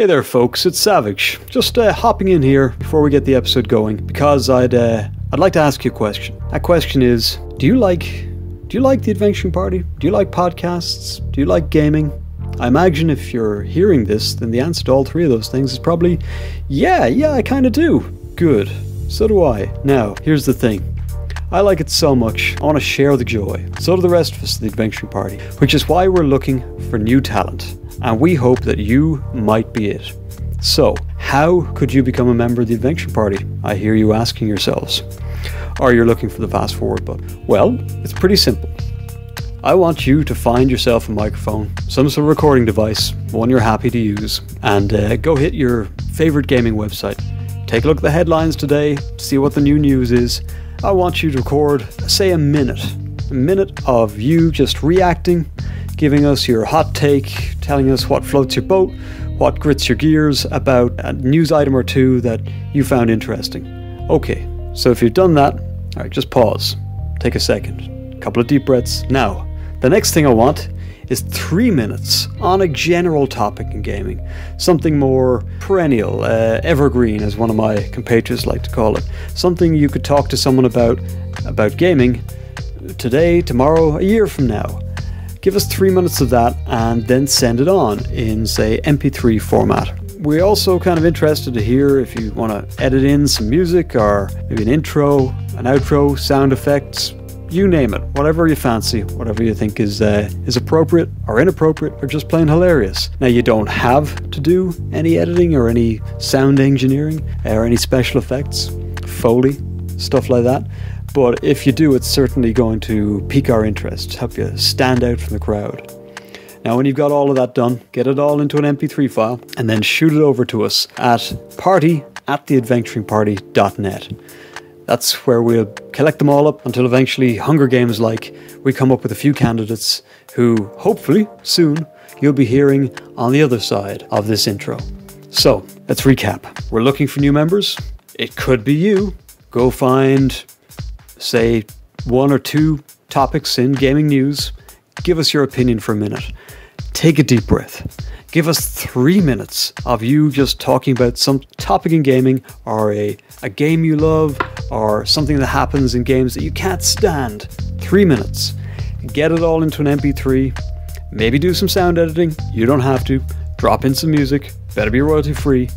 Hey there folks, it's Savage. Just hopping in here before we get the episode going because I'd like to ask you a question. That question is, do you like the Adventuring Party? Do you like podcasts? Do you like gaming? I imagine if you're hearing this, then the answer to all three of those things is probably, yeah, I kind of do. Good. So do I. Now, here's the thing. I like it so much, I want to share the joy. So do the rest of us at the Adventuring Party, which is why we're looking for new talent. And we hope that you might be it. So, how could you become a member of the Adventuring Party? I hear you asking yourselves. Or you're looking for the fast forward button. Well, it's pretty simple. I want you to find yourself a microphone, some sort of recording device, one you're happy to use, and go hit your favorite gaming website. Take a look at the headlines today, see what the new news is. I want you to record, say, a minute of you just reacting, giving us your hot take, telling us what floats your boat, what grits your gears about a news item or two that you found interesting. Okay, so if you've done that, all right, just pause, take a second, a couple of deep breaths. Now, the next thing I want is 3 minutes on a general topic in gaming, something more perennial, evergreen, as one of my compatriots like to call it, something you could talk to someone about gaming today, tomorrow, a year from now. Give us 3 minutes of that and then send it on in, say, MP3 format. We're also kind of interested to hear if you want to edit in some music or maybe an intro, an outro, sound effects, you name it, whatever you fancy, whatever you think is appropriate or inappropriate or just plain hilarious. Now, you don't have to do any editing or any sound engineering or any special effects, Foley, stuff like that. But if you do, it's certainly going to pique our interest, help you stand out from the crowd. Now, when you've got all of that done, get it all into an MP3 file and then shoot it over to us at party@theadventuringparty.net. That's where we'll collect them all up until eventually Hunger Games-like we come up with a few candidates who, hopefully, soon, you'll be hearing on the other side of this intro. So, let's recap. We're looking for new members. It could be you. Go find, say, 1 or 2 topics in gaming news. Give us your opinion for a minute. Take a deep breath. Give us 3 minutes of you just talking about some topic in gaming or a game you love or something that happens in games that you can't stand. 3 minutes. Get it all into an MP3. Maybe do some sound editing. You don't have to. Drop in some music. Better be royalty free.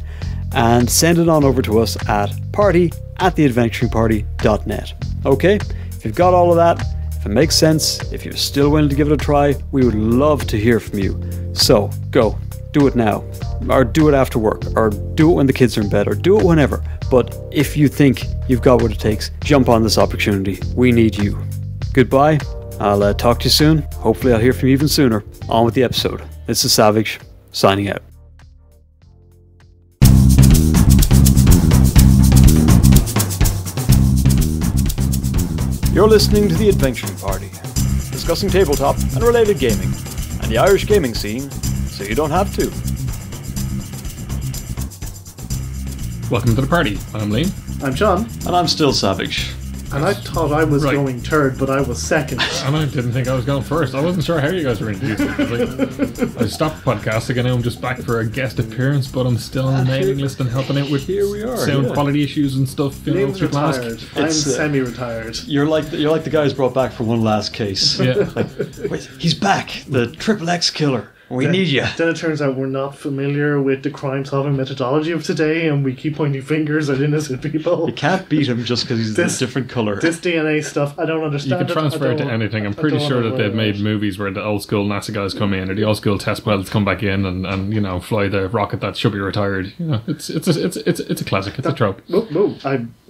And send it on over to us at party@theadventuringparty.net. Okay? If you've got all of that, if it makes sense, if you're still willing to give it a try, we would love to hear from you. So, go. Do it now. Or do it after work. Or do it when the kids are in bed. Or do it whenever. But if you think you've got what it takes, jump on this opportunity. We need you. Goodbye. I'll talk to you soon. Hopefully I'll hear from you even sooner. On with the episode. This is Savage, signing out. You're listening to The Adventuring Party, discussing tabletop and related gaming, and the Irish gaming scene, so you don't have to. Welcome to the party. I'm Liam. I'm John. And I'm still Savage. And I thought I was going third, but I was second. And I didn't think I was going first. I wasn't sure how you guys were introducing it. I stopped podcasting and now I'm just back for a guest appearance, but I'm still on the mailing list and helping out with sound quality issues and stuff. You know, retired. I'm semi-retired. You're like the guys brought back for one last case. Yeah. Wait, he's back. The XXX killer. We need you. Then it turns out we're not familiar with the crime-solving methodology of today, and we keep pointing fingers at innocent people. You can't beat him just because he's a different colour. This DNA stuff, I don't understand. You can transfer it to anything. I'm pretty sure that they've made movies where the old school NASA guys come in, or the old school test pilots come back in, and you know, fly the rocket that should be retired. You know, it's a classic. It's a trope.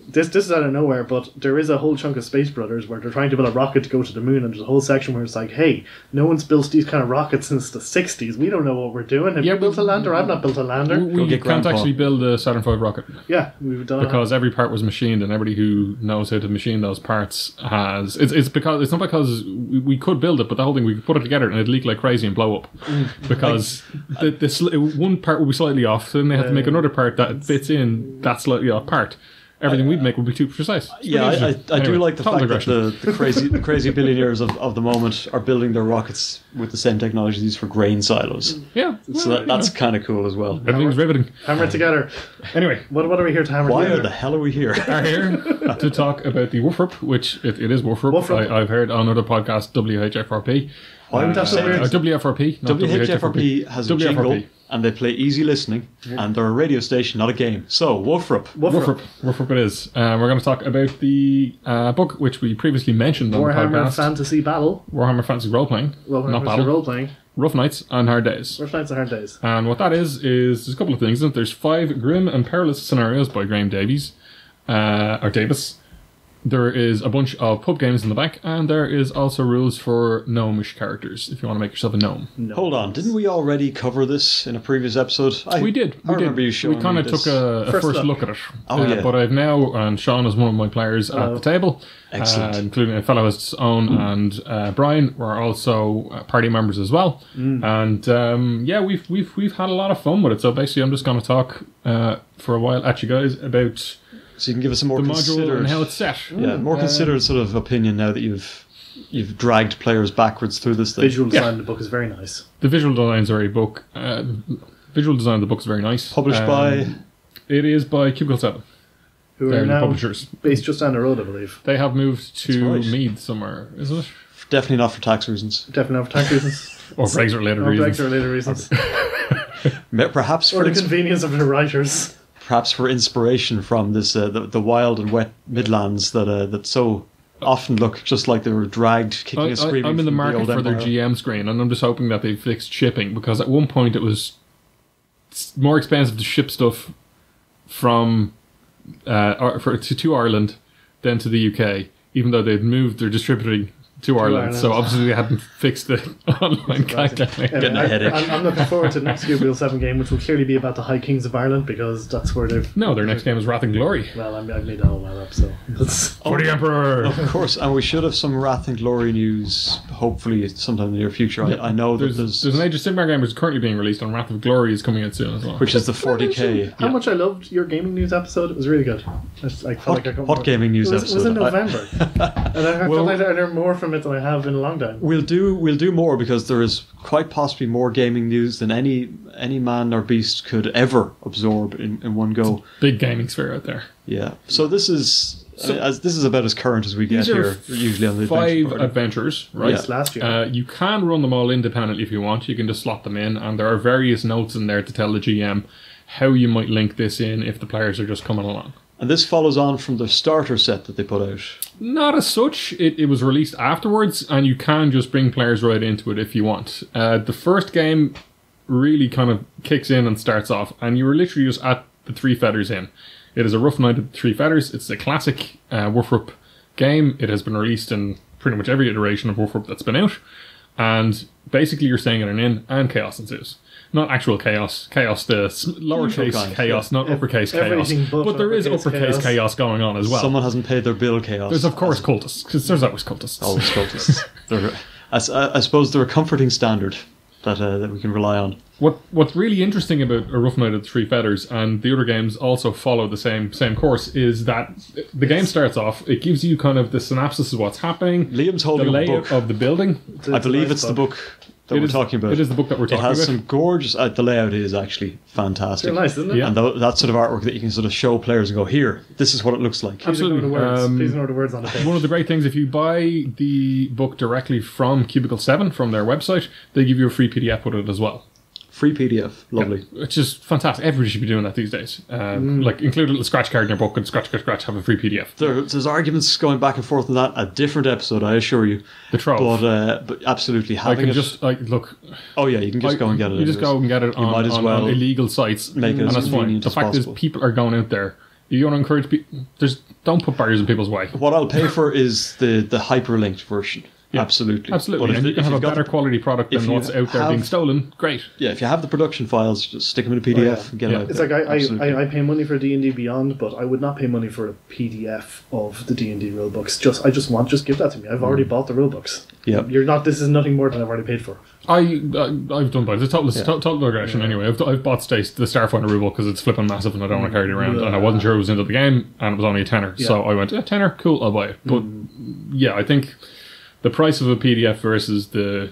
This is out of nowhere, but there is a whole chunk of Space Brothers where they're trying to build a rocket to go to the moon, and there's a whole section where it's like, hey, no one's built these kind of rockets since the 60s. We don't know what we're doing. Have you built a lander? I've not built a lander. We can't actually build a Saturn V rocket. Yeah, we've done because every part was machined, and everybody who knows how to machine those parts has. It's not because we could build it, but the whole thing, we could put it together and it'd leak like crazy and blow up because one part will be slightly off, so then they have to make another part that fits in that slightly off part. everything we'd make would be too precise. I Anyway, do like the total fact that the crazy billionaires of the moment are building their rockets with the same technologies for grain silos. Yeah. So that's kind of cool as well. Everything's riveting. Hammer it together. Anyway, What are we here to hammer Why together? the hell are we here? are here to talk about the WHFRP, which it is WHFRP. I've heard on other podcasts, WHFRP. Why would you say that? WFRP, not WHFRP has a jingle, and they play easy listening, and they're a radio station, not a game. So, WHFRP. WHFRP it is. We're going to talk about the book which we previously mentioned on the Warhammer podcast. Fantasy Battle. Warhammer Fantasy RolePlaying. Not Battle. Role-playing. Rough Nights and Hard Days. Rough Nights and Hard Days. And what that is there's a couple of things in it. There's 5 grim and perilous scenarios by Graham Davies. Or Davis. There is a bunch of pub games in the back, and there is also rules for gnomish characters, if you want to make yourself a gnome. No. Hold on, didn't we already cover this in a previous episode? We did. I remember you showing We kind of me took this. a first look at it. Oh, yeah. But I've now, and Seán is one of my players at the table, Excellent. including a fellow hosts Owen and Brian, who are also party members as well. And we've had a lot of fun with it. So basically, I'm just going to talk for a while at you guys about So you can give us a more the module considered, and how it's set. more considered sort of opinion now that you've dragged players backwards through this thing. Visual design of the book is very nice. The visual design of the book is very nice. Published by? It is by Cubicle 7. Who They're are the now publishers. based just down the road, I believe. They have moved to right. Meath somewhere, isn't it? Definitely not for tax reasons. Definitely not for tax reasons. Or Brexit-related Or reasons. Brexit-related reasons. Perhaps Or for the convenience of the writers. perhaps for inspiration from this the wild and wet Midlands that so often look just like they were dragged kicking and screaming. I'm in the from market old for their empire. GM screen, and I'm just hoping that they fixed shipping, because at one point it was more expensive to ship stuff from to Ireland than to the UK, even though they'd moved their distributing to Ireland. So obviously they hadn't fixed the online calculator. Getting a headache. I'm looking forward to the next Cubicle 7 game, which will clearly be about the High Kings of Ireland, because that's where they've... No, their next game is Wrath and Glory. Well, I've made that all that up, so... That's... For the Emperor! Of course, and we should have some Wrath and Glory news, hopefully sometime in the near future. I know that There's an Age of Sigmar game which is currently being released, and Wrath of Glory is coming out soon as well. which is the 40k. How much I loved your gaming news episode. It was really good. I felt Hot gaming news it was in episode. November. And I felt like I learned more from it than I have in a long time. We'll do more, because there is quite possibly more gaming news than any man or beast could ever absorb in one go. Big gaming sphere out there. Yeah. So this is this is about as current as we get These are here. Usually on the 5 adventure party. adventures, right? Yes, last year. You can run them all independently if you want. You can just slot them in, and there are various notes in there to tell the GM how you might link this in if the players are just coming along. And this follows on from the starter set that they put out. Not as such. It was released afterwards, and you can just bring players right into it if you want. The first game really kind of kicks in and starts off, and you were literally just at the 3 feathers in. It is a Rough Night at the 3 feathers. It's a classic WHFRP game. It has been released in pretty much every iteration of WHFRP that's been out. And basically you're staying in an inn, and chaos ensues. Not actual chaos. Chaos, the lowercase chaos, not uppercase chaos. But there is uppercase chaos going on as well. Someone hasn't paid their bill chaos. There's of course cultists, because there's always cultists. Always cultists. I suppose they're a comforting standard that we can rely on. What's really interesting about A Rough Night at the 3 Feathers, and the other games also follow the same course, is that the game starts off, it gives you kind of the synopsis of what's happening, Liam's holding the a layout book. of the building. I believe it's the book that we're talking about. It is the book that we're talking about. It has some gorgeous... the layout is actually fantastic. It's nice, isn't it? Yeah. And that sort of artwork that you can sort of show players and go, here, this is what it looks like. Absolutely. Please ignore the words on the page. One of the great things, if you buy the book directly from Cubicle 7, from their website, they give you a free PDF with it as well. Free PDF. Lovely. It's just fantastic. Everybody should be doing that these days. Like, include a little scratch card in your book, and scratch, have a free PDF. There's arguments going back and forth on that. A different episode, I assure you. The Trove. But absolutely, I having can it... just, look... Oh yeah, you can just go and get it. You just go and get it might as on well illegal sites, make it and as that's fine. convenient The as fact possible. is, people are going out there. You want to encourage people... Don't put barriers in people's way. What I'll pay for is the hyperlinked version. absolutely. Absolutely. But And you can have a better the- quality product than if you what's out there have- being stolen. Great. Yeah, if you have the production files, just stick them in a PDF and get it out It's there. like Absolutely. I pay money for D&D Beyond, but I would not pay money for a PDF of the D&D rulebooks. Just give that to me. I've already bought the rulebooks. Yeah. This is nothing more than I've already paid for. I've done both. It's total aggression anyway. I've bought the Starfinder rulebook because it's flipping massive and I don't want to carry it around. And I wasn't sure it was into the game and it was only a tenner. So I went, tenner, cool, I'll buy it. But yeah, I think the price of a PDF versus the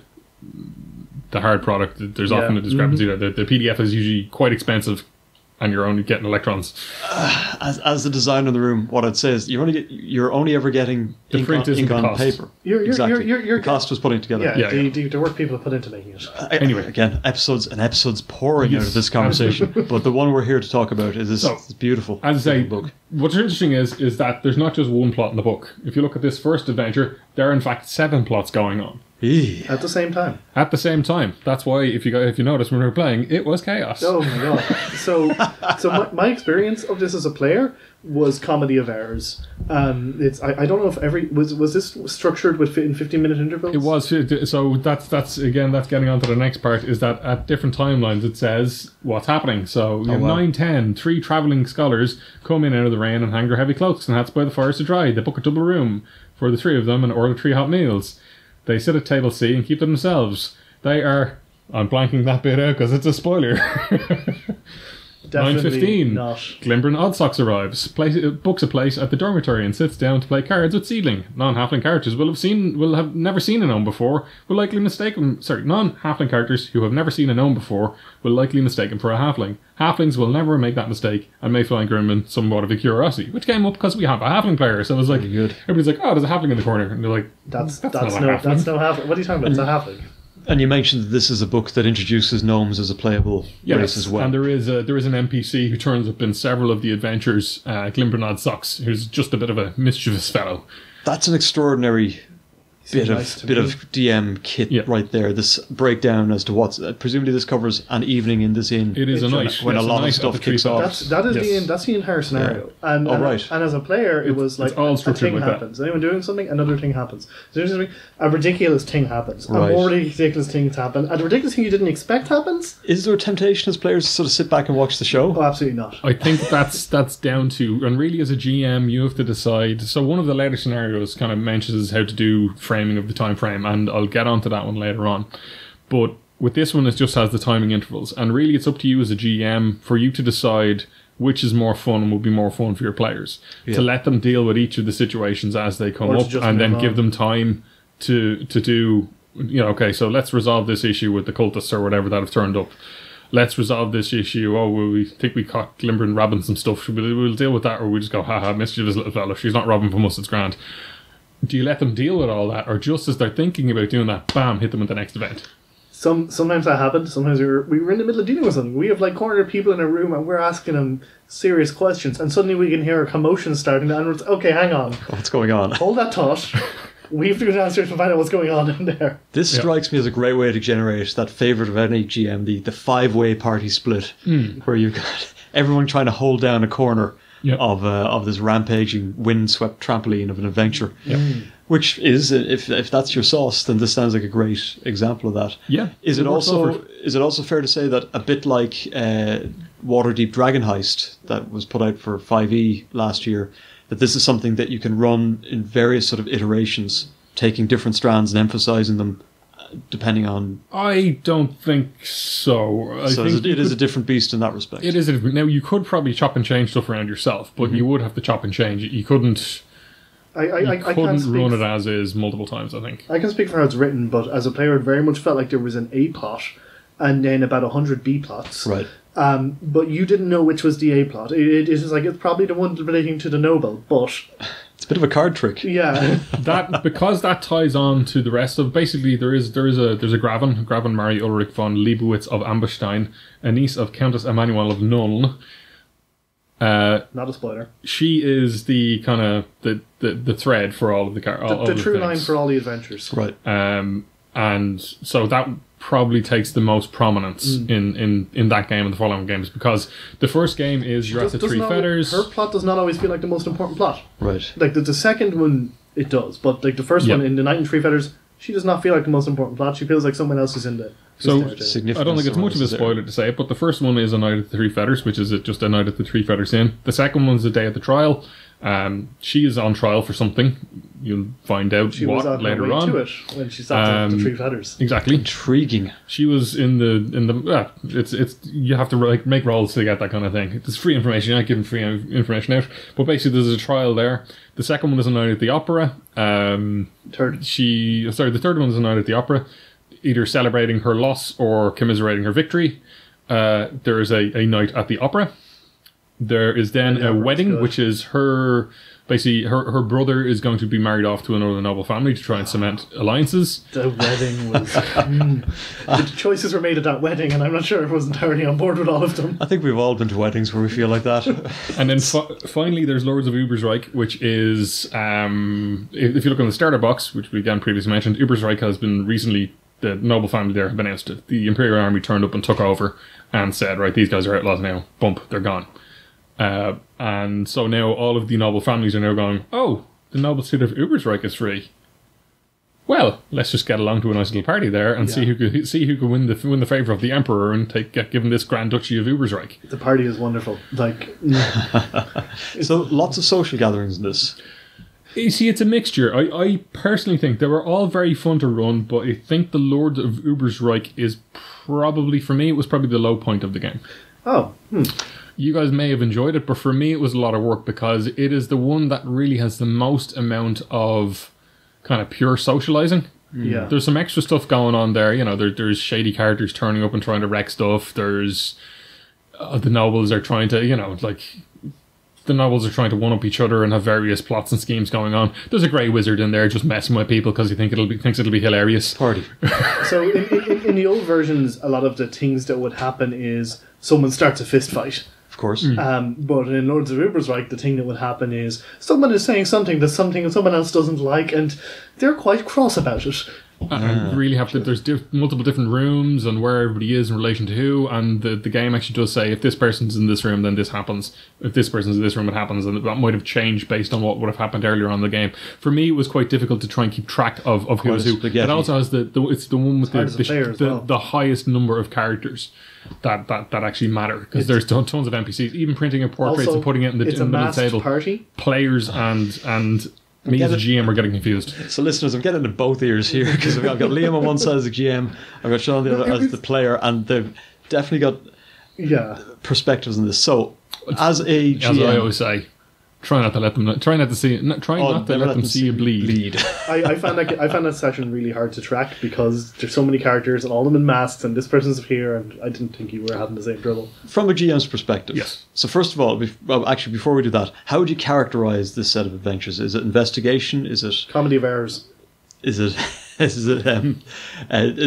hard product, there's often a discrepancy there. The PDF is usually quite expensive and you're only getting electrons. As the designer in the room, what I'd say is you're only ever getting The ink print on, isn't ink the on cost. paper. You're the cost was putting it together. Yeah, Yeah, the work people have put into making it. Anyway. Again, episodes pouring out of this conversation. But the one we're here to talk about is this beautiful, As I say, book. what's interesting is that there's not just one plot in the book. If you look at this first adventure, there are in fact 7 plots going on Eee. At the same time. at the same time. That's why if you notice when we were playing, it was chaos. Oh my god! So my experience of this as a player was comedy of errors. I don't know if was this structured in 15-minute intervals. It was, so that's getting on to the next part, is that at different timelines it says what's happening. So you have 9:10, 3 travelling scholars come in out of the rain and hang their heavy cloaks and hats by the fires to dry. They book a double room for the 3 of them and order 3 hot meals. They sit at table C and keep to themselves. They are... I'm blanking that bit out because it's a spoiler. Definitely 9:15. not. Glimbrand Oddsocks arrives, books a place at the dormitory and sits down to play cards with Seedling. Non-halfling characters will have never seen a gnome before, will likely mistake him. Sorry, non-halfling characters who have never seen a gnome before will likely mistake him for a halfling. Halflings will never make that mistake and may find Grimman somewhat of a curiosity, which came up because we have a halfling player. So it was like, good. everybody's like, oh, there's a halfling in the corner, and they're like, That's not no a halfling. halfling. What are you talking about? It's a halfling. And you mentioned that this is a book that introduces gnomes as a playable race as well. And there is an NPC who turns up in several of the adventures, Glimbrand Socks, who's just a bit of a mischievous fellow. That's an extraordinary bit nice of to me. DM kit right there. This breakdown as to what's presumably this covers an evening in this inn. It is a night when a lot of night stuff the Tree kicks off. Fellows. That's the entire scenario. And right. and as a player, it was like all a structured thing like that. happens. Anyone doing something, another thing happens. So there's a ridiculous thing happens. Right. A more ridiculous thing happens. And a ridiculous thing you didn't expect happens. Is there a temptation as players to sort of sit back and watch the show? Oh, absolutely not. I think that's down to, and really as a GM, you have to decide. So one of the later scenarios kind of mentions how to do framing of the time frame, and I'll get onto that one later on. But with this one, it just has the timing intervals, and really it's up to you as a GM for you to decide which is more fun and will be more fun for your players. To let them deal with each of the situations as they come Or to up, just and then move give on. them time to do, okay, so let's resolve this issue with the cultists or whatever that have turned up. Let's resolve this issue. Oh, well, we think we caught Glimbrand robbing some stuff. We'll deal with that, or we just go, haha, mischievous little fella. She's not robbing from us, it's grand. Do you let them deal with all that, or just as they're thinking about doing that, bam, hit them with the next event? Sometimes that happened. Sometimes we were in the middle of dealing with something. We have like cornered people in a room and we're asking them serious questions, and suddenly we can hear a commotion starting. And it's okay, hang on, What's going on? hold that thought. We have to go downstairs to find out what's going on in there. This strikes me as a great way to generate that favourite of any GM, the 5-way party split, where you've got everyone trying to hold down a corner of this rampaging, windswept trampoline of an adventure. Which is, if that's your sauce, then this sounds like a great example of that. Yeah. Is it also fair to say that a bit like Waterdeep Dragon Heist that was put out for 5e last year, that this is something that you can run in various sort of iterations, taking different strands and emphasizing them depending on... I don't think so. I think it is a different beast in that respect. It is. Now, you could probably chop and change stuff around yourself, but you would have to chop and change it. You couldn't... I couldn't run it as is multiple times, I think. I can speak for how it's written, but as a player, it very much felt like there was an A plot and then about 100 B plots. Right. But you didn't know which was the A plot. It is like it's probably the one relating to the noble, but it's a bit of a card trick. yeah, Because that ties on to the rest of, basically there's a Graven Mary Ulrich von Leibowitz of Amberstein, a niece of Countess Emanuel of Nuln. not a spoiler. She is the kind of the thread for all of the The true line for all the adventures. Right. And so that probably takes the most prominence in that game and the following games, because the first game is you're at the Three Feathers. Her plot does not always feel like the most important plot. Right. Like the second one, it does, but like the first one in the Night and Three Feathers, she does not feel like the most important plot. She feels like someone else is in the... So, I don't think it's much of a spoiler to say it, but the first one is A Night at the Three Feathers, which is just A Night at the Three Feathers Inn. The second one's The Day of the Trial. She is on trial for something. You'll find out she what was on later her way on. To it when she sat at the Three Feathers. Exactly. Intriguing. She was in the it's you have to like make rolls to get that kind of thing. It's free information. You're not giving free information out. But basically, there's a trial there. The second one is A Night at the Opera. The third one is A Night at the Opera, either celebrating her loss or commiserating her victory. There is a night at the opera. There is then a wedding, which is her brother is going to be married off to another noble family to try and cement alliances. The wedding was... The choices were made at that wedding, and I'm not sure I was entirely on board with all of them. I think we've all been to weddings where we feel like that. And then finally there's Lords of Ubersreich, which is, if you look on the starter box, which we again previously mentioned, Ubersreich has been recently... The noble family there have been ousted. The Imperial Army turned up and took over and said, right, these guys are outlaws now. Bump, they're gone. And so now all of the noble families are now going, oh, the noble city of Ubersreich is free. Well, let's just get along to a nice little party there and see who could win the favour of the Emperor and get given this Grand Duchy of Ubersreich. The party is wonderful. Like, so lots of social gatherings in this. You see, it's a mixture. I personally think they were all very fun to run, but I think the Lord of Ubersreich is probably, for me, it was probably the low point of the game. Oh. You guys may have enjoyed it, but for me it was a lot of work because it is the one that really has the most amount of kind of pure socializing. Yeah. There's some extra stuff going on there. You know, there's shady characters turning up and trying to wreck stuff. There's... the nobles are trying to, you know, like... The nobles are trying to one-up each other and have various plots and schemes going on. There's a grey wizard in there just messing with people because he thinks it'll be hilarious. Party. So in the old versions, a lot of the things that would happen is someone starts a fist fight. Of course. But in Lords of Ubersreich, the thing that would happen is someone is saying something that someone else doesn't like, and they're quite cross about it. And really have to, there's multiple different rooms and where everybody is in relation to who, and the game actually does say if this person's in this room then this happens, if this person's in this room it happens, and that might have changed based on what would have happened earlier on in the game. For me it was quite difficult to try and keep track of who's who. It also has it's the one with the highest number of characters that actually matter, because there's tons of NPCs. Even printing a portraits and putting it in the middle of the table, party. Players and me as a GM are getting confused. So listeners, I'm getting in both ears here, because I've got Liam on one side as the GM, I've got Seán on the other as the player, and they've definitely got perspectives in this. So as a GM, as I always say, try not to let them see you bleed. I found that session really hard to track because there's so many characters and all of them in masks, and this person's here, and I didn't think you were having the same trouble. From a GM's perspective, yes. So first of all, before we do that, how would you characterize this set of adventures? Is it investigation? Is it comedy of errors? Is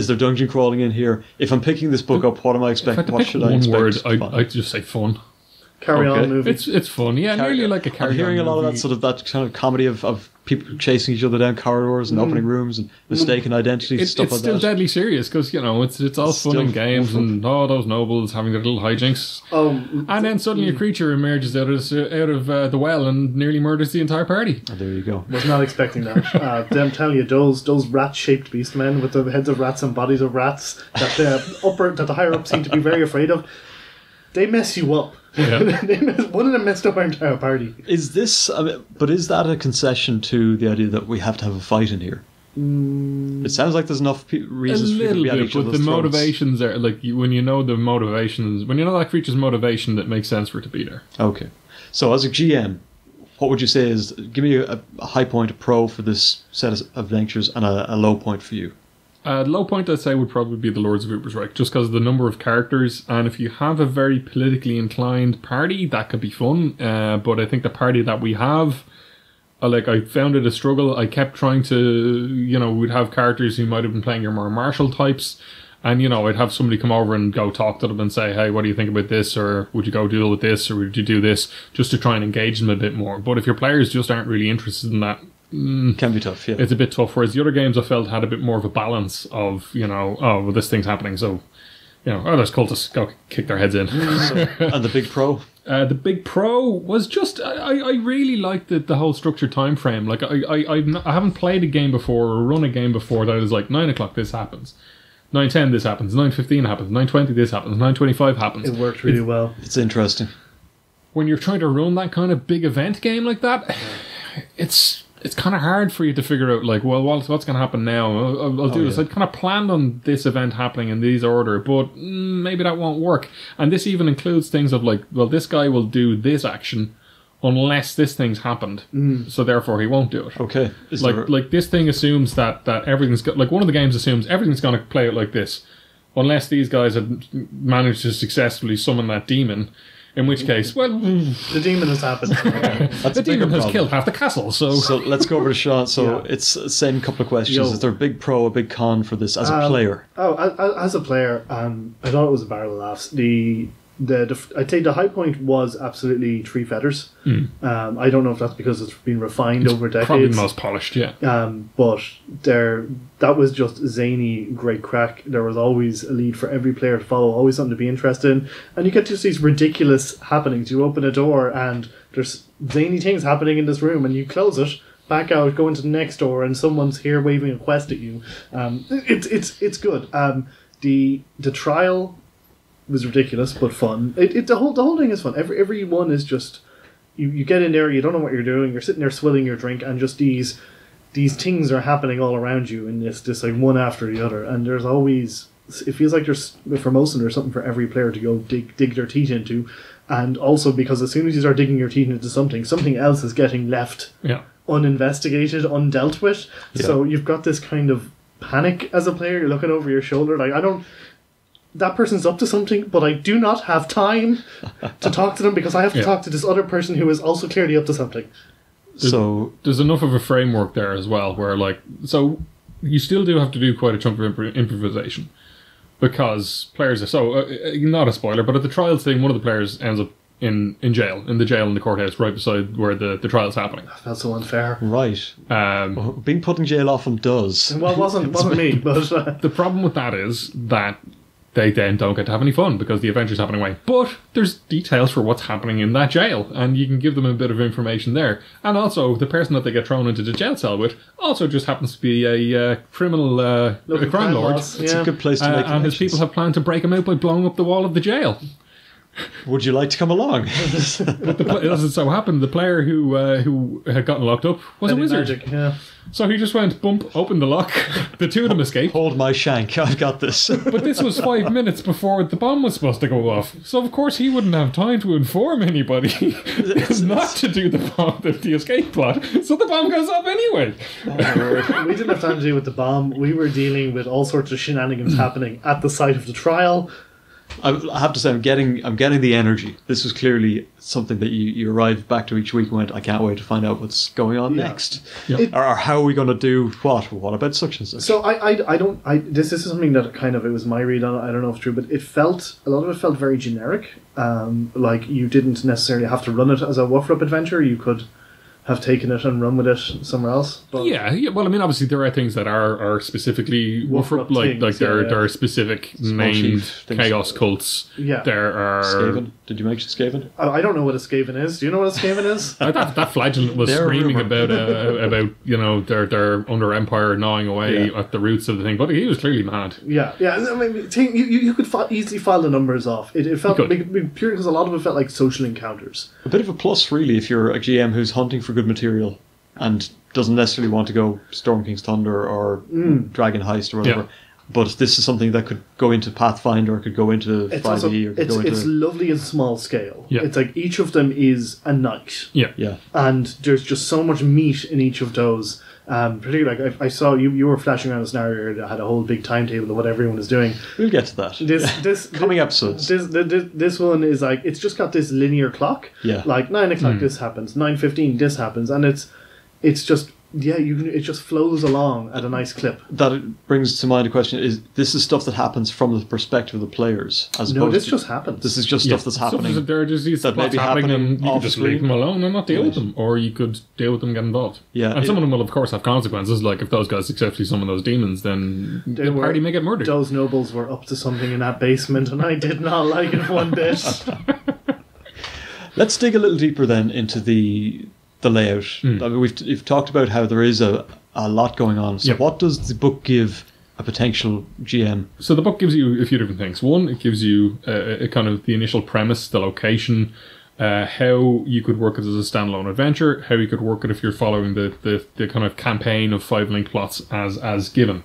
there dungeon crawling in here? If I'm picking this book up, what am I expecting? What should I expect? I'd just say fun. Carry on movie. It's fun, yeah. Nearly like a carry on. I'm hearing a lot of that sort of that kind of comedy of people chasing each other down corridors and opening rooms and mistaken identities, stuff like that. It's still deadly serious because it's all fun and games and those nobles having their little hijinks. And then suddenly a creature emerges out of the well and nearly murders the entire party. Oh, there you go. Was not expecting that. I'm telling you, those rat-shaped beastmen with the heads of rats and bodies of rats that the higher up seem to be very afraid of, they mess you up. Yeah. One of them messed up our entire party. Is that a concession to the idea that we have to have a fight in here? It sounds like there's enough reasons for people to be at each other's but the throats. motivations are like when you know that creature's motivation, that makes sense for it to be there. Okay, so as a GM, what would you say is, give me a high point, a pro for this set of adventures, and a low point for you? The low point I'd say would probably be the Lords of Ubersreich, just because of the number of characters, and if you have a very politically inclined party, that could be fun. But I think the party that we have, I found it a struggle. I kept trying to, we'd have characters who might have been playing your more martial types, and I'd have somebody come over and go talk to them and say, hey, what do you think about this, or would you go deal with this, or would you do this, just to try and engage them a bit more. But if your players just aren't really interested in that, can be tough, yeah. It's a bit tough, whereas the other games I felt had a bit more of a balance of, this thing's happening, so there's cultists, go kick their heads in. And the big pro? The big pro was just I really liked the whole structured time frame. Like I haven't played a game before or run a game before that is like 9 o'clock this happens, 9:10 this happens, 9:15 happens, 9:20 this happens, 9:25 happens. It worked really well. It's interesting. When you're trying to run that kind of big event game like that, it's kind of hard for you to figure out, like, well, what's going to happen now? I'll do this. I'd kind of planned on this event happening in these order, but maybe that won't work. And this even includes things of like, well, this guy will do this action unless this thing's happened, so therefore he won't do it. Okay. Like this thing assumes that everything's like one of the games assumes everything's going to play out like this, unless these guys had managed to successfully summon that demon. In which case, well, the demon has happened. The demon has killed half the castle. So let's go over to Seán. So it's the same couple of questions. Is there a big pro, a big con for this as a player? As a player, I thought it was a barrel of laughs. I'd say the high point was absolutely Tree Feathers. I don't know if that's because it's been refined over decades. Probably the most polished, yeah. But that was just zany, great crack. There was always a lead for every player to follow, always something to be interested in. And you get just these ridiculous happenings. You open a door and there's zany things happening in this room, and you close it, back out, go into the next door, and someone's here waving a quest at you. It's good. The trial was ridiculous but fun. The whole thing is fun. Every one is just you get in there, you don't know what you're doing, you're sitting there swilling your drink, and just these things are happening all around you, and it's just like one after the other. And there's always, it feels like there's for most of them there's something for every player to go dig their teeth into. And also because as soon as you start digging your teeth into something else is getting left uninvestigated, undealt with. So you've got this kind of panic as a player. You're looking over your shoulder like, that person's up to something, but I do not have time to talk to them because I have to talk to this other person who is also clearly up to something. There's enough of a framework there as well where, like, so you still do have to do quite a chunk of improvisation because players are not a spoiler, but at the trials thing, one of the players ends up in jail, in the courthouse right beside where the trial's happening. That's so unfair. Right. Being put in jail often does. Well, it wasn't me, but the problem with that is that they then don't get to have any fun because the adventure's happening away. But there's details for what's happening in that jail, and you can give them a bit of information there. And also, the person that they get thrown into the jail cell with also just happens to be a criminal, a crime lord. It's a good place to make and his people have planned to break him out by blowing up the wall of the jail. Would you like to come along? But as it so happened, the player who had gotten locked up was a wizard. Magic, yeah. So he just went, bump, opened the lock. The two of them escaped. Hold my shank, I've got this. But this was 5 minutes before the bomb was supposed to go off. So of course he wouldn't have time to inform anybody not to do the escape plot. So the bomb goes off anyway. We didn't have time to deal with the bomb. We were dealing with all sorts of shenanigans happening at the site of the trial. I have to say, I'm getting the energy. This was clearly something that you arrived back to each week and went, I can't wait to find out what's going on next. Yep. Or how are we going to do what? What about such and such? So this is something that kind of, it was my read on it, I don't know if it's true, but a lot of it felt very generic. Like you didn't necessarily have to run it as a WHFRP adventure. You could have taken it and run with it somewhere else. But yeah. Well, I mean, obviously there are things that are specifically WHFRP, like there are specific named chaos cults. Yeah. There are Skaven. Did you mention Skaven? I don't know what a Skaven is. Do you know what a Skaven is? that flagellant was screaming about their under Empire gnawing away at the roots of the thing, but he was clearly mad. Yeah. I mean, you could easily file the numbers off. It felt purely because a lot of it felt like social encounters. A bit of a plus, really, if you're a GM who's hunting for good material and doesn't necessarily want to go Storm King's Thunder or Dragon Heist or whatever. Yeah. But this is something that could go into Pathfinder, or could go into 5e, It's lovely in small scale. Yeah. It's like each of them is a night. Yeah. And there's just so much meat in each of those. Particularly, like I saw you were flashing around a scenario that had a whole big timetable of what everyone is doing. We'll get to that. This coming episodes. This one is like, it's just got this linear clock. Yeah. Like 9 o'clock this happens, 9:15 this happens, and it's just Yeah, it just flows along at a nice clip. That brings to mind a question: is this is stuff that happens from the perspective of the players? This just happens. This is just stuff that's happening. There are just these that may be happening, and you can just leave them alone and not deal with them, or you could deal with them and get involved. Yeah, and some of them will, of course, have consequences. Like if those guys successfully summon those demons, then the party may get murdered. Those nobles were up to something in that basement, and I did not like it one bit. Let's dig a little deeper then into the layout. I mean, we've talked about how there is a lot going on. So what does the book give a potential GM? So the book gives you a few different things. One, it gives you a kind of the initial premise, the location, how you could work it as a standalone adventure, how you could work it if you're following the kind of campaign of 5 link plots as given.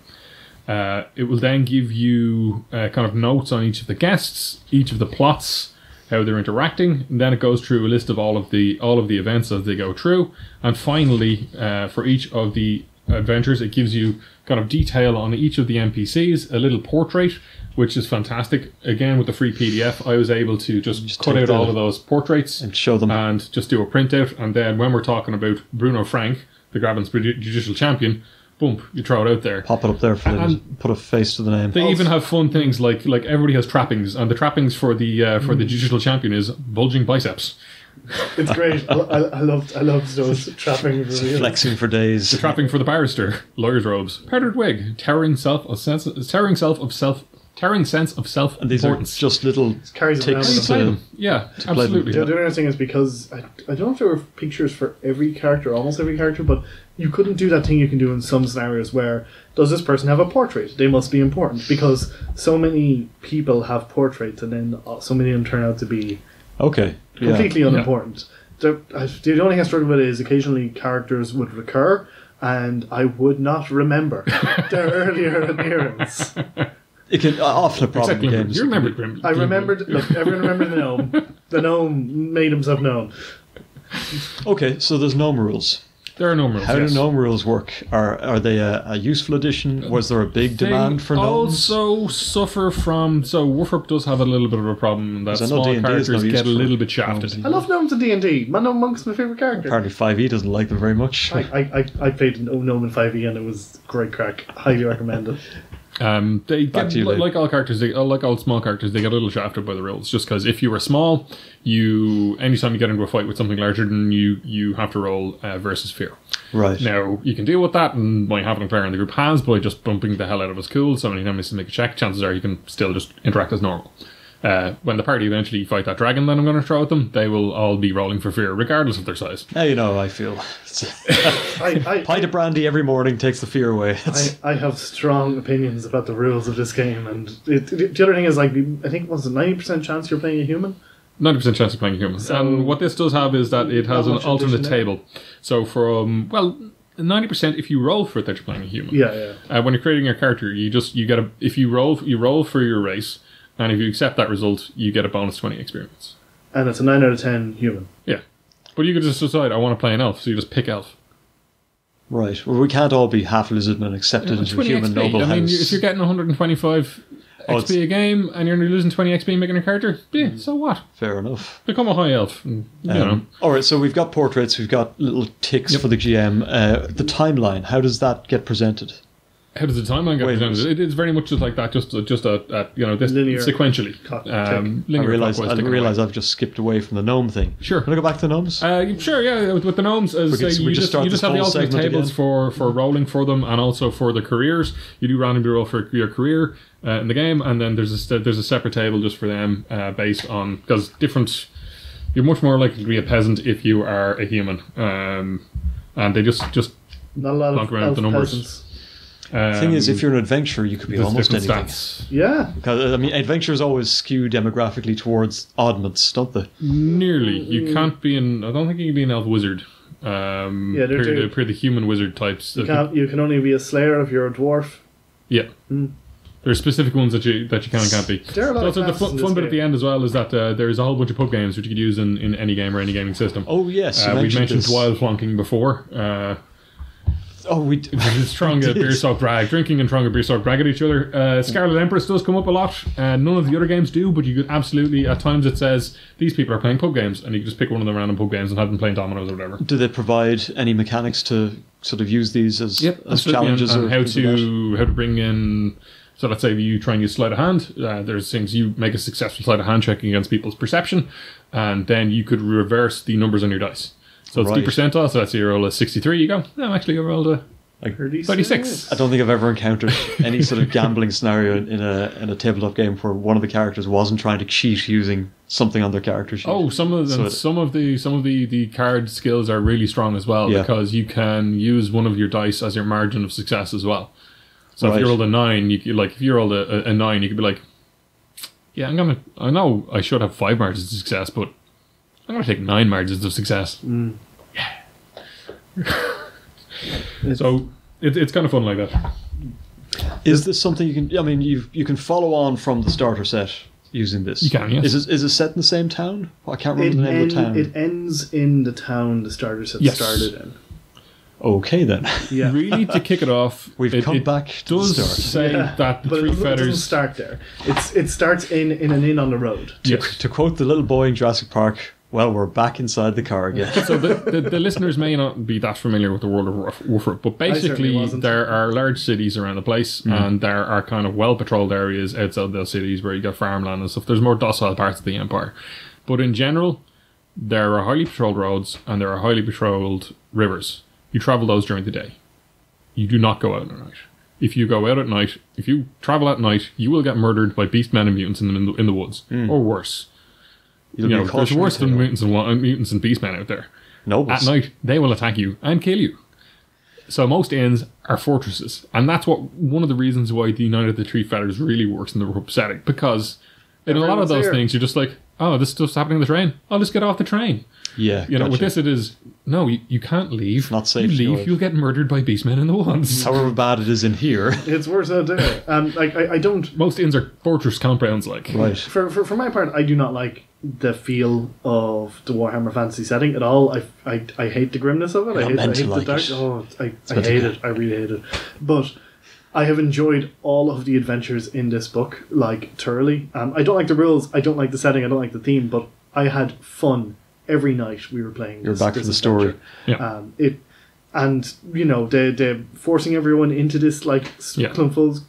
It will then give you kind of notes on each of the guests, each of the plots, how they're interacting, and then it goes through a list of all of the events as they go through, and finally for each of the adventures it gives you kind of detail on each of the NPCs, a little portrait, which is fantastic. Again, with the free PDF, I was able to just cut out all of those portraits and show them, and just do a printout, and then when we're talking about Bruno Frank, the Graben's judicial champion, boom, you throw it out there. Pop it up there for them, put a face to the name. They even have fun things like everybody has trappings, and the trappings for the judicial champion is bulging biceps. It's great. I loved those trapping reveals. Flexing for days. The trapping for the barrister, lawyer's robes, powdered wig, towering sense of self-importance. And these are just little ticks to absolutely. The other interesting is because I don't know if there were pictures for every character, almost every character, but you couldn't do that thing you can do in some scenarios where, does this person have a portrait? They must be important, because so many people have portraits and then so many of them turn out to be completely unimportant. The only thing I struggle with is occasionally characters would recur and I would not remember their earlier appearance. It can often a problem in games. You remembered Grim. I remembered. Look, everyone remembered the gnome. The gnome made himself known. Okay, so there's gnome rules. There are gnome rules. How do gnome rules work? Are they a useful addition? Was there a big demand for gnomes? Also suffer from... So WHFRP does have a little bit of a problem that small characters get a little bit shafted. I love gnomes in D&D. My gnome monk's my favourite character. Apparently 5e doesn't like them very much. I played gnome in 5e and it was great crack. Highly recommend it. They get, like all characters, like all small characters, they get a little shafted by the rules. Just because if you were small, anytime you get into a fight with something larger than you have to roll versus fear. Right. Now, you can deal with that, and by having a player in the group has, by just bumping the hell out of his cool, so anytime he make a check, chances are you can still just interact as normal. When the party eventually fight that dragon that I'm going to throw at them, they will all be rolling for fear, regardless of their size. Now you know how I feel. Pint of brandy every morning takes the fear away. I have strong opinions about the rules of this game, and the other thing is, like, I think it was a 90% chance you're playing a human. 90% chance of playing a human. So, and what this does have is that it has an alternate table. So from 90% if you roll for it that you're playing a human. Yeah. When you're creating your character, you get if you roll for your race. And if you accept that result, you get a bonus 20 experience. And it's a 9 out of 10 human. Yeah. But you could just decide, I want to play an elf, so you just pick elf. Right. Well, we can't all be half lizardmen and accepted into a human XP. noble house. I mean, if you're getting 125 XP a game and you're losing 20 XP making a character, so what? Fair enough. Become a high elf. And, you know. Alright, so we've got portraits, we've got little ticks for the GM. The timeline, how does that get presented? How does the timeline get presented? It's very much just like that, just this linear, sequentially. I realise I've just skipped away from the gnome thing. Sure. Can I go back to the gnomes? Sure, yeah. With the gnomes, you just have the alternate tables for rolling for them, and also for the careers. You do randomly roll for your career in the game, and then there's a separate table just for them based on, because you're much more likely to be a peasant if you are a human, and they just not a lot plonk around the numbers. Peasants. The thing is, if you're an adventurer, you could be almost anything. Stats. Yeah. Because, I mean, adventurers always skew demographically towards oddments, don't they? Nearly. You can't be I don't think you can be an elf wizard. Per the human wizard types. You can only be a slayer if you're a dwarf. Yeah. There's specific ones that you can and can't be. Also, the fun bit at the end as well is that there's a whole bunch of pub games which you could use in any game or any gaming system. Oh, yes. We mentioned wild flonking before. Oh, we Tronga beer soaked brag, drinking and Tronga beer soaked brag at each other. Scarlet Empress does come up a lot. None of the other games do, but you could absolutely, at times it says these people are playing pub games, and you can just pick one of the random pub games and have them playing dominoes or whatever. Do they provide any mechanics to sort of use these as challenges, and how to bring in? So let's say you try and use sleight of hand. There's things you make a successful sleight of hand check against people's perception, and then you could reverse the numbers on your dice. So it's D%, so let's say you roll a 63, you go, no, actually I rolled a 36. I don't think I've ever encountered any sort of gambling scenario in a tabletop game where one of the characters wasn't trying to cheat using something on their character sheet. Oh, some of the card skills are really strong as well, because you can use one of your dice as your margin of success as well. So if you rolled a 9, if you rolled a 9, you could be like, yeah, I know I should have 5 margins of success, but I'm going to take 9 margins of success. Yeah. So it's kind of fun like that. Is this something you can? I mean, you can follow on from the starter set using this. You can, yes. Is it set in the same town? I can't remember the name of the town. It ends in the town the starter set started in. Okay then. Yeah. Really, to kick it off, we've come back to the start. Say that the three feathers. It doesn't start there. It starts in an inn on the road. To quote the little boy in Jurassic Park, well, we're back inside the car again. So the listeners may not be that familiar with the world of Warfare, but basically there are large cities around the place, and there are kind of well-patrolled areas outside those cities where you got farmland and stuff. There's more docile parts of the Empire. But in general, there are highly patrolled roads and there are highly patrolled rivers. You travel those during the day. You do not go out at night. If you go out at night, if you travel at night, you will get murdered by beastmen and mutants in the woods, or worse. There's worse than mutants and beastmen out there. At night, they will attack you and kill you. So most inns are fortresses, and that's one of the reasons why the United of the Three Feathers really works in the Rope setting, because in a lot of those things, you're just like, oh, this stuff's happening on the train. I'll just get off the train. Yeah, with this it is, no, you can't leave. Not safe. You leave, you'll get murdered by beastmen in the woods. However bad it is in here. It's worse out there. And I don't... Most inns are fortress compounds, like. Right. For my part, I do not like the feel of the Warhammer Fantasy setting at all. I hate the grimness of it. I hate the dark. Oh, I hate it. I really hate it. But I have enjoyed all of the adventures in this book, like, thoroughly. I don't like the rules, I don't like the setting, I don't like the theme, but I had fun every night we were playing. You're back to the story. Yeah. The forcing everyone into this clumfuls,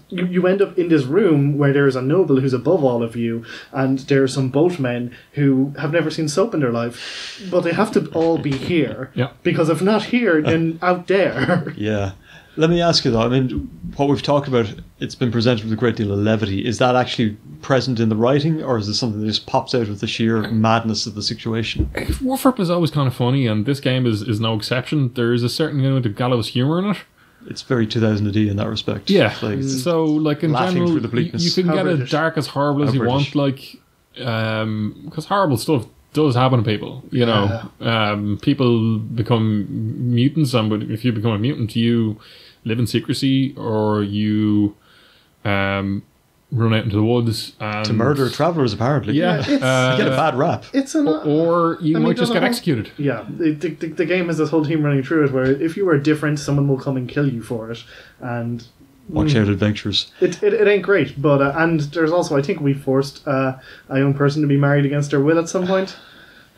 you end up in this room where there is a noble who's above all of you, and there are some boatmen who have never seen soap in their life, but they have to all be here. Yeah. Because if not here, then out there. Yeah. Let me ask you though, I mean, what we've talked about, it's been presented with a great deal of levity. Is that actually present in the writing, or is it something that just pops out of the sheer madness of the situation? Warfare is always kind of funny, and this game is no exception. There is a certain amount of gallows humour in it. It's very 2000 AD in that respect. Yeah. In general, you can get it dark as horrible as you want, because horrible stuff does happen to people. People become mutants, but if you become a mutant, you live in secrecy, or you run out into the woods to murder travellers. Apparently, you get a bad rap. Or you might just get executed. Yeah, the game has this whole theme running through it, where if you are different, someone will come and kill you for it, and watch out, adventures. It ain't great, but and there's also, I think we forced a young person to be married against their will at some point.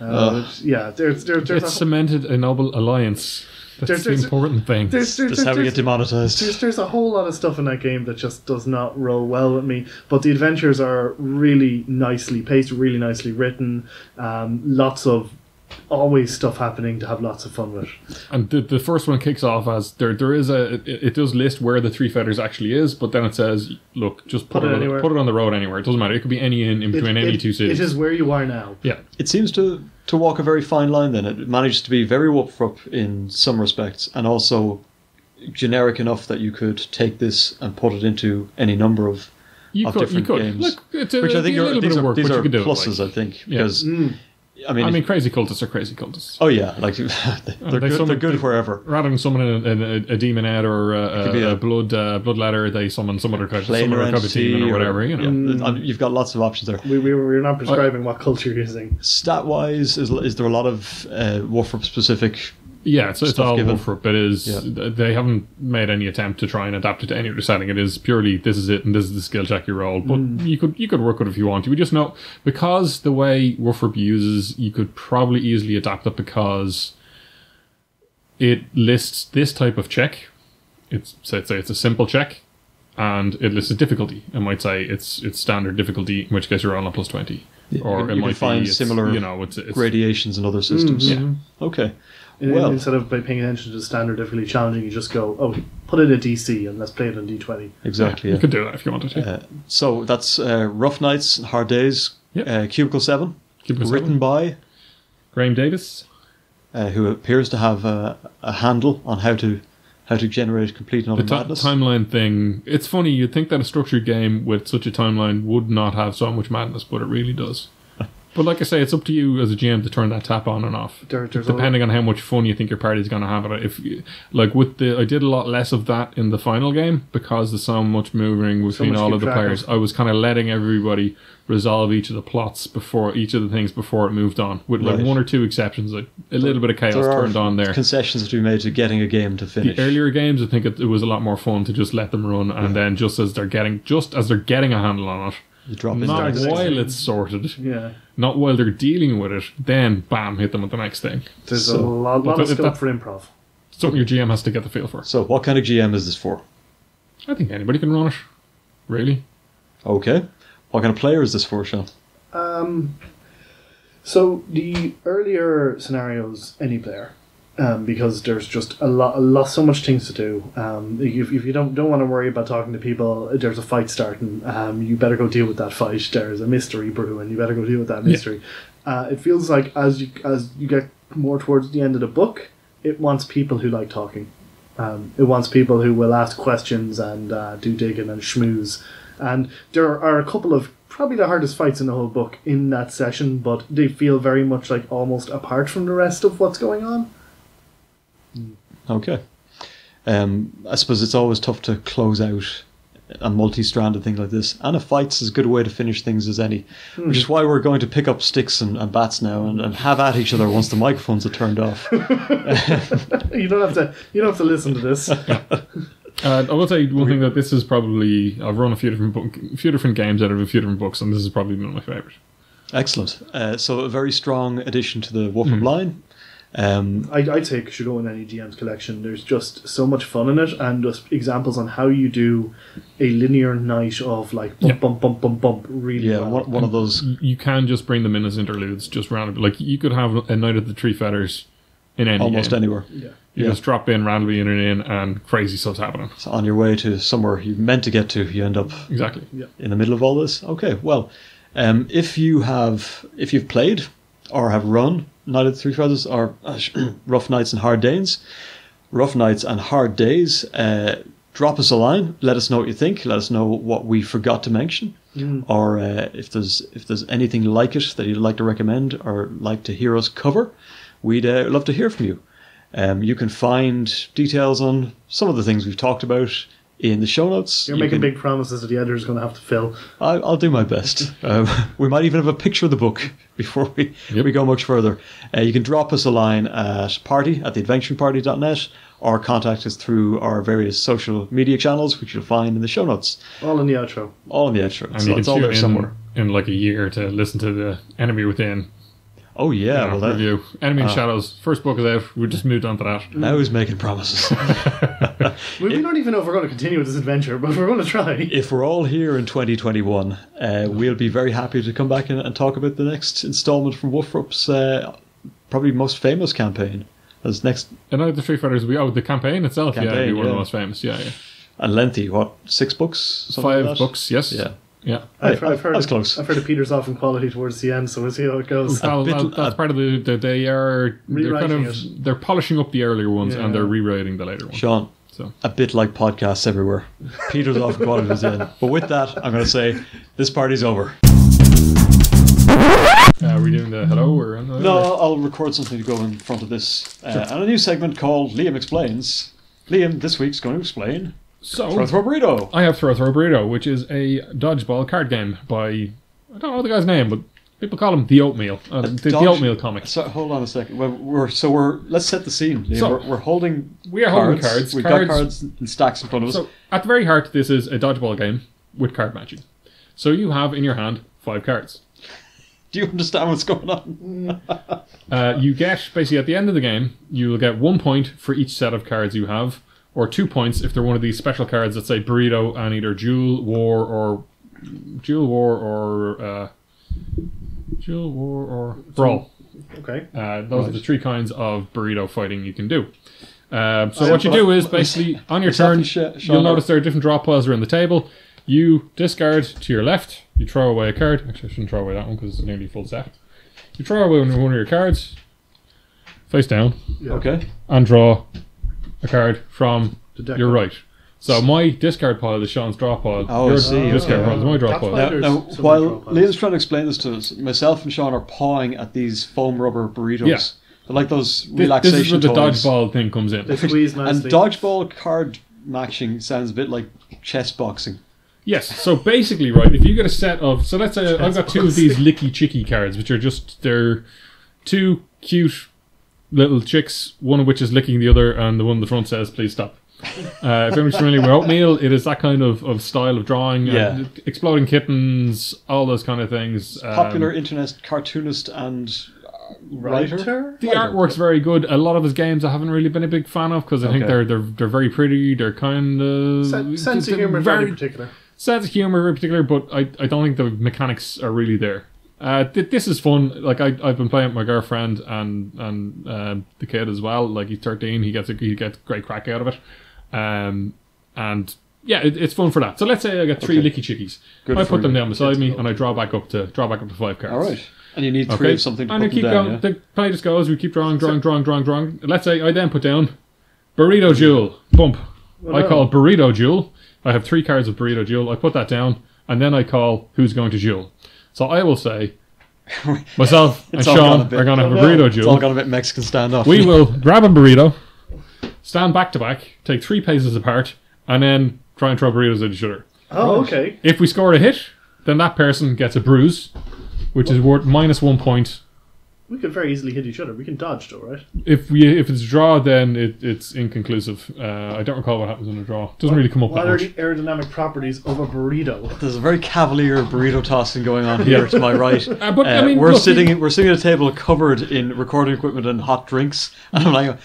It's cemented a noble alliance. That's the important thing. That's how we get demonetized. There's a whole lot of stuff in that game that just does not roll well with me. But the adventures are really nicely paced, really nicely written. Lots of always stuff happening to have lots of fun with. And the first one kicks off as there is it does list where the Three Feathers actually is, but then it says, look, just put it on the road anywhere. It doesn't matter. It could be any in between any two cities. It is where you are now. Yeah. It seems to walk a very fine line then. It manages to be very whoop in some respects, and also generic enough that you could take this and put it into any number of different games. Look, which I think these are pluses, I think. Because I mean, crazy cultists are crazy cultists. Oh yeah, they're good wherever. Rather than summon a demon head or a blood ladder, they summon some other kind of demon or whatever. You've got lots of options there. We're not prescribing what culture you're using. Stat wise, is there a lot of Warfare specific Yeah, it's all given. for it, but they haven't made any attempt to try and adapt it to any other setting. It is purely, this is it, and this is the skill check you roll. But you could work with it if you want. You would just know, because the way WHFRP uses, you could probably easily adapt it because it lists this type of check. Say it's a simple check, and it lists a difficulty. It might say it's standard difficulty, in which case you're rolling a plus 20. Or you might find similar it's gradations in other systems. Yeah. Okay. Instead of by paying attention to standard difficulty challenging, you just go, put it at DC and let's play it on D20. Exactly. You could do that if you wanted to. So that's Rough Nights and Hard Days. Yep. Cubicle 7. Written by Graham Davis, who appears to have a handle on how to generate complete and utter madness. Timeline thing. It's funny, you'd think that a structured game with such a timeline would not have so much madness, but it really does. But like I say, it's up to you as a GM to turn that tap on and off, depending on how much fun you think your party's going to have at it. I did a lot less of that in the final game because there's so much moving between all of the players. I was kind of letting everybody resolve each of the plots before it moved on, with one or two exceptions. Like a little bit of chaos turned on there. Concessions to be made to getting a game to finish. The earlier games, I think it was a lot more fun to just let them run, and then just as they're getting a handle on it. You drop Not while it's sorted. Yeah. Not while they're dealing with it. Then, bam, hit them with the next thing. There's a lot of scope for improv. Something your GM has to get the feel for. So, what kind of GM is this for? I think anybody can run it. Really. Okay. What kind of player is this for, Seán? So the earlier scenarios, any player. Because there's just so much things to do. If you don't want to worry about talking to people, there's a fight starting. You better go deal with that fight. There's a mystery brewing. You better go deal with that mystery. Yeah. It feels like as you get more towards the end of the book, it wants people who like talking. It wants people who will ask questions and do digging and schmooze. And there are a couple of probably the hardest fights in the whole book in that session, but they feel very much like almost apart from the rest of what's going on. Okay. I suppose it's always tough to close out a multi-stranded thing like this, and a fight's as good a way to finish things as any, which is why we're going to pick up sticks and bats now and have at each other once the microphones are turned off. You don't have to listen to this. I will say one thing, that this is probably, I've run a few different games out of a few different books, and this is probably one of my favourites. Excellent. So a very strong addition to the WHFRP line. I'd say it should go in any GM's collection. There's just so much fun in it, and just examples on how you do a linear night of like bump, bump, bump, bump, really well. One of those. You can just bring them in as interludes, just randomly. Like you could have a Night of the Three Feathers in any almost game. Anywhere. Yeah. You just drop in randomly in, and crazy stuff's happening. So on your way to somewhere you meant to get to, you end up exactly in the middle of all this. Okay, well, if you've played or have run Night of the Three Feathers or Rough Nights and Hard Days, drop us a line. Let us know what you think. Let us know what we forgot to mention, or if there's anything like it that you'd like to recommend or like to hear us cover. We'd love to hear from you. You can find details on some of the things we've talked about in the show notes. You're making big promises that the editor's going to have to fill. I'll do my best. We might even have a picture of the book before we go much further. You can drop us a line at party@theadventuringparty.net or contact us through our various social media channels, which you'll find in the show notes. All in the outro. And so it's all there somewhere. In like a year to listen to the Enemy Within. Oh yeah, review. Enemy in Shadows. First book is out. We just moved on to that. Now he's making promises. We don't even know if we're going to continue with this adventure, but we're going to try. If we're all here in 2021, we'll be very happy to come back and talk about the next installment from WHFRP's probably most famous campaign. As next, and the Three Feathers. The campaign itself, one of the most famous. Yeah. And lengthy. What, 6 books? 5 books. Yes. Yeah. I've heard that's close. I've heard it peters off in quality towards the end, so we'll see how it goes. That's part of they're polishing up the earlier ones and they're rewriting the later ones. Seán, a bit like podcasts everywhere. Peters off in quality towards the end. But with that, I'm going to say this party's over. Are we doing the hello or no? I'll record something to go in front of this, and a new segment called Liam Explains. Liam this week's going to explain. So, Throw Burrito. I have Throw Burrito, which is a dodgeball card game by, I don't know the guy's name, but People call them the oatmeal. The oatmeal comic. So hold on a second. We're let's set the scene. Liam. So, we're holding. We are holding cards. We've got cards in stacks in front of us. So at the very heart, this is a dodgeball game with card matching. So you have in your hand 5 cards. Do you understand what's going on? You get, basically at the end of the game, you will get 1 point for each set of cards you have, or 2 points if they're one of these special cards that say Burrito and either Duel, War, or Brawl. Okay. Those are the 3 kinds of burrito fighting you can do. So what you do is basically on your turn, you'll notice there are different draw piles around the table. You discard to your left. You throw away a card. Actually, I shouldn't throw away that one because it's nearly full set. You throw away one of your cards, face down, Okay. and draw a card from your right. So my discard pile is Sean's draw pile. Oh, I see. Discard pile is my draw That's pile. why there's Now, so while many draw piles. Liam's trying to explain this to us, myself and Sean are pawing at these foam rubber burritos. Yeah. They're like those This relaxation is where the toys. dodgeball thing comes in. They squeeze And nicely. dodgeball card matching sounds a bit like chess boxing. Yes, so basically, right, if you get a set of... So let's say I've got 2 of these licky chicky cards, which are just... They're 2 cute little chicks, one of which is licking the other, and the one in the front says, please stop. If anyone's familiar with oatmeal, it is that kind of style of drawing. Yeah. Exploding kittens, all those kind of things. Popular internet cartoonist and writer? The artwork's very good. A lot of his games I haven't really been a big fan of because I think Okay. they're very pretty. They're kind of... Sense of humour very particular. Sense of humour very particular, but I don't think the mechanics are really there. This is fun. Like I've been playing with my girlfriend and the kid as well. Like he's 13, he gets great crack out of it, and yeah, it's fun for that. So let's say I get 3 licky chickies. Good I for put them you. down beside me, and I draw back up to 5 cards. All right. And you need 3 of something to and put I keep them down, going. yeah? The play just goes. We keep drawing. Let's say I then put down Burrito Jewel. Bump. Oh, I no. call Burrito Jewel. I have 3 cards of Burrito Jewel. I put that down, and then I call who's going to Jewel. So I will say, myself and It's all gone Sean a bit- are going to have a no. Burrito It's all Jewel. got a bit Mexican standoff. We will grab a burrito, stand back to back, take 3 paces apart, and then try and throw burritos at each other. Oh, okay. If we score a hit, then that person gets a bruise, which is worth -1 point. We could very easily hit each other. We can dodge, though, right? If it's a draw, then it's inconclusive. I don't recall what happens in a draw. It doesn't really come up What that are much. the aerodynamic properties of a burrito? There's a very cavalier burrito tossing going on here to my right. But, I mean, we're look, sitting at a table covered in recording equipment and hot drinks, and I'm like,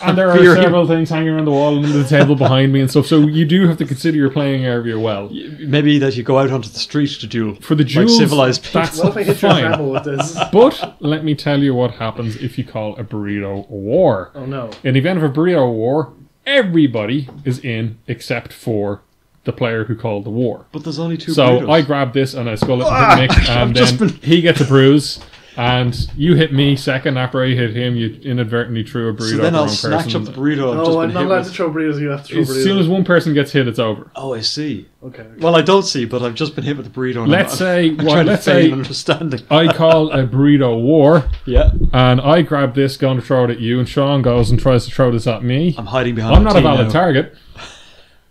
And there are fearing- several things hanging around the wall and under the table behind me and stuff. So you do have to consider your playing area well. maybe that you go out onto the street to duel For the like duels, civilized people. that's What if I hit your fine. camel with this? But let me tell you what happens if you call a burrito a war. Oh no. In the event of a burrito war, everybody is in except for the player who called the war. But there's only 2 So burritos. I grab this and I skull it and hit Nick, and then he gets a bruise. And you hit me second after I hit him. You inadvertently threw a burrito So at then the I'll wrong snatch person. up the burrito I've just Oh, been I'm not hit allowed with. to throw burritos. You have to throw As burritos. soon as one person gets hit, it's over. Oh, I see. Okay. Well, I don't see, but I've just been hit with the burrito. And Let's say I'm what- trying to let's feign say- understanding. I call a burrito war, Yeah, and I grab this, going to throw it at you, and Sean goes and tries to throw this at me. I'm hiding behind. I'm my not a tee valid now. target.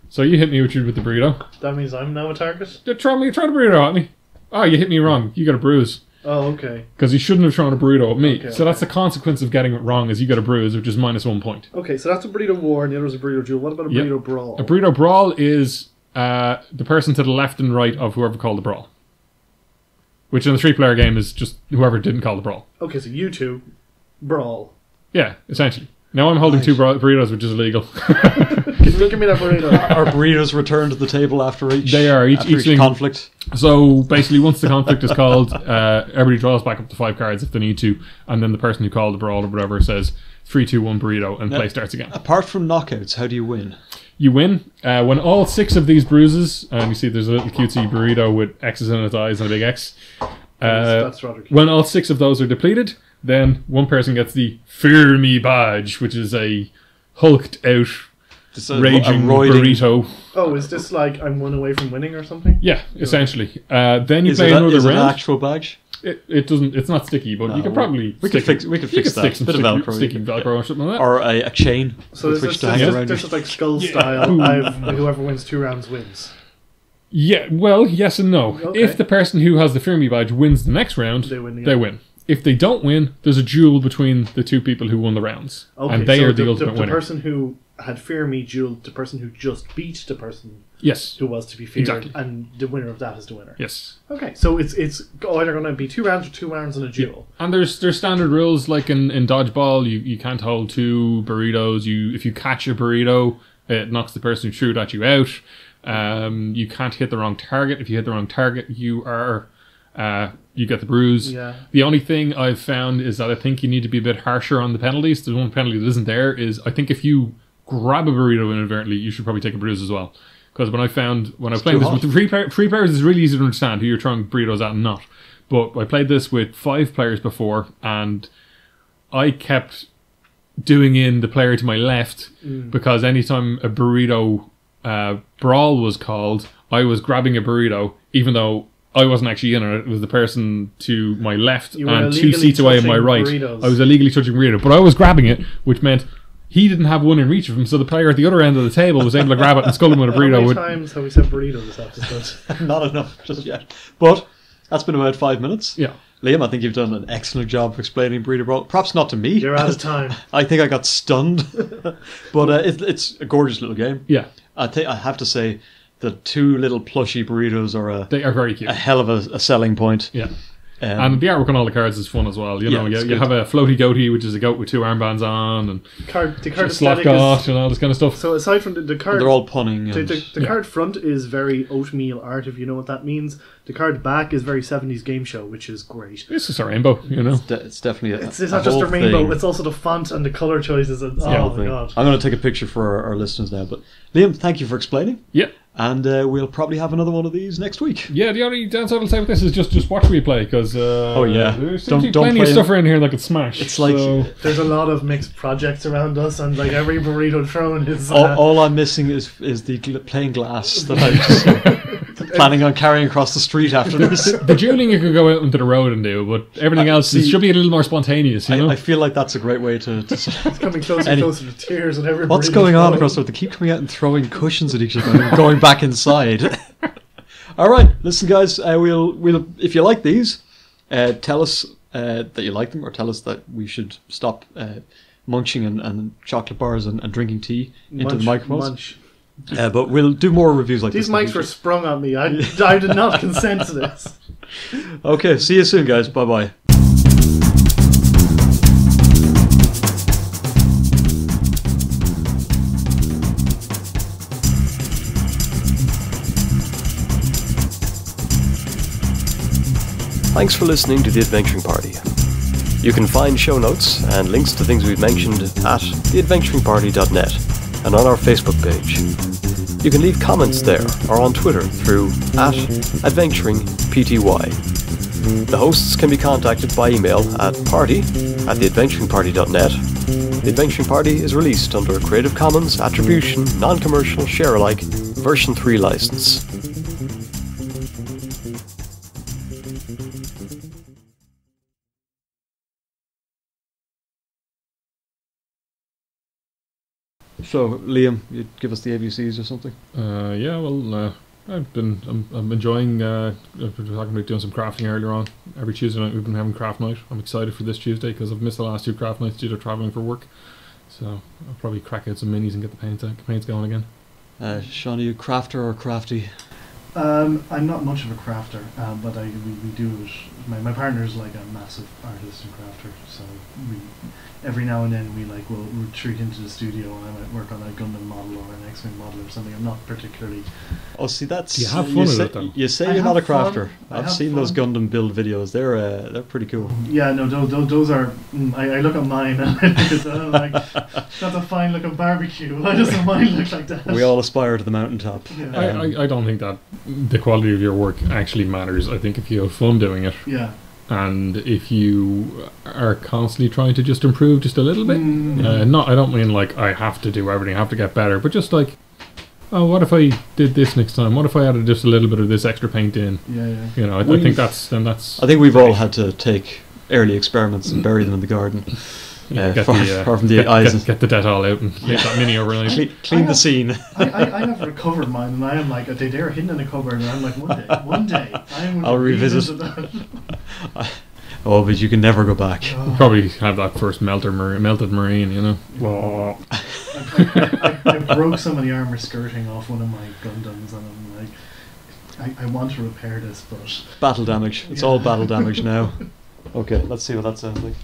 So you hit me with the burrito. That means I'm now a target? Throw the burrito at me. Oh, you hit me wrong. You got a bruise. Oh, okay. Because you shouldn't have thrown a burrito at me. Okay, So that's the consequence of getting it wrong, is you get a bruise, which is -1 point. Okay, so that's a burrito war and the other is a burrito duel. What about a Yep. burrito brawl? A burrito brawl is the person to the left and right of whoever called the brawl. Which in a 3-player game is just whoever didn't call the brawl. Okay, so you two brawl. Yeah, essentially. Now I'm holding 2 burritos, which is illegal. Give me that burrito. Are burritos returned to the table after each? They are, each after thing- conflict. So basically, once the conflict is called, everybody draws back up to 5 cards if they need to, and then the person who called the brawl or whatever says 3, 2, 1 burrito, and play starts again. Apart from knockouts, how do you win? You win when all 6 of these bruises, and you see there's a little cutesy burrito with X's in its eyes and a big X. That's rather cute. When all 6 of those are depleted, then one person gets the Fear Me badge, which is a hulked out, It's a raging roiding- burrito. Oh, is this like I'm one away from winning or something? Yeah, essentially. Then you Is play it, another is it an round. actual badge? It doesn't. It's not sticky, but you could probably. we could stick fix- we could you fix that. Stick some Bit of sticky, Velcro, sticky you could- Velcro or something like that. Or a chain So with this which is to hang around this you? is like skull style. I've, whoever wins 2 rounds wins. Yeah, well, yes and no. Okay. If the person who has the Fear Me badge wins the next round, They win the they game. win. If they don't win, there's a duel between the two people who won the rounds. Okay, and they so are the ultimate the winner. person who had Fear Me dueled the person who just beat the person Yes. who was to be feared, Exactly. and the winner of that is the winner. Yes. Okay, so it's either going to be 2 rounds or 2 rounds in a duel. And there's standard rules, like in dodgeball, you can't hold 2 burritos. If you catch a burrito, it knocks the person who threw it at you out. You can't hit the wrong target. If you hit the wrong target, you get the bruise. Yeah. The only thing I've found is that I think you need to be a bit harsher on the penalties. The one penalty that isn't there is, I think if you grab a burrito inadvertently, you should probably take a bruise as well. Because when I was playing this with the three players, it's really easy to understand who you're throwing burritos at and not. But I played this with 5 players before, and I kept doing in the player to my left because anytime a burrito brawl was called, I was grabbing a burrito, even though I wasn't actually in it. It was the person to my left and 2 seats away on my right. Burritos. I was illegally touching burrito, but I was grabbing it, which meant he didn't have one in reach of him, so the player at the other end of the table was able to grab it and skull him with a burrito. How many times have we said burrito this episode? Not enough just yet. But that's been about 5 minutes. Yeah. Liam, I think you've done an excellent job of explaining Burrito Brawl. Perhaps not to me. You're out of time. I think I got stunned. But it's a gorgeous little game. Yeah. I have to say the 2 little plushy burritos They are very cute. a hell of a selling point. Yeah. And the artwork on all the cards is fun as well. You know, you have a floaty goatee, which is a goat with 2 armbands on, and The card slot aesthetic goat is, and all this kind of stuff. so aside from the card, They're all punning. the card front is very oatmeal art, if you know what that means. The card back is very 70s game show, which is great. It's just a rainbow, you know. It's definitely It's not just a rainbow; it's also the font and the color choices. And, oh my god! I'm going to take a picture for our listeners now. But Liam, thank you for explaining. Yeah. And we'll probably have another one of these next week. Yeah, the only downside I'll say with this is just watch me play, because there's Don't plenty of play stuff around here that could smash. It's like There's a lot of mixed projects around us, and like every burrito thrown is. all I'm missing is the plain glass that I just planning on carrying across the street after this. the dueling you could go out into the road and do, but everything else should be a little more spontaneous, you know? I feel like that's a great way to It's coming closer and closer to tears, and every. What's burrito going on thrown. across the road? They keep coming out and throwing cushions at each other and going back inside. All right, listen, guys. We'll if you like these, tell us that you like them, or tell us that we should stop munching and chocolate bars and drinking tea into the microphones. Munch. But we'll do more reviews like These this. mics were sprung on me. I did not consent to this. Okay, see you soon, guys. Bye bye. Thanks for listening to The Adventuring Party. You can find show notes and links to things we've mentioned at theadventuringparty.net and on our Facebook page. You can leave comments there or on Twitter through @adventuringpty. The hosts can be contacted by email at party@theadventuringparty.net. The Adventuring Party is released under a Creative Commons Attribution Non-Commercial Share-alike version 3 license. So, Liam, you'd give us the ABCs or something? I'm enjoying we're talking about doing some crafting earlier on. Every Tuesday night we've been having craft night. I'm excited for this Tuesday because I've missed the last 2 craft nights due to travelling for work. So I'll probably crack out some minis and get the paints going again. Seán, are you crafter or crafty? I'm not much of a crafter, but we do it. My partner's like a massive artist and crafter, so every now and then we'll retreat into the studio and I might work on a Gundam model or an X-Wing model or something. I'm not particularly. Oh, see, that's you have fun with it though. You say I you're not a have fun. crafter. I I've have seen fun. those Gundam build videos. They're pretty cool. Yeah, no, those are. I look at mine and I look at that, I'm like, that's a fine looking barbecue. Why doesn't mine look like that? We all aspire to the mountaintop. Yeah. I don't think that the quality of your work actually matters. I think if you have fun doing it, Yeah. and if you are constantly trying to just improve just a little bit, I don't mean like I have to do everything, I have to get better, but just like, oh, what if I did this next time? What if I added just a little bit of this extra paint in? Yeah. You know, I think that's. I think we've all had to take early experiments and bury them in the garden. far from the eyes. Get the Dettol out and leave that mini overnight. Clean the scene. I have recovered mine, and I am like, they're hidden in a cupboard, and I'm like, one day, I'll revisit that. Oh, but you can never go back. Probably have that first melted marine, you know. I broke some of the armor skirting off one of my Gundams, and I'm like, I want to repair this, but Battle damage. It's all battle damage now. Okay, let's see what that sounds like.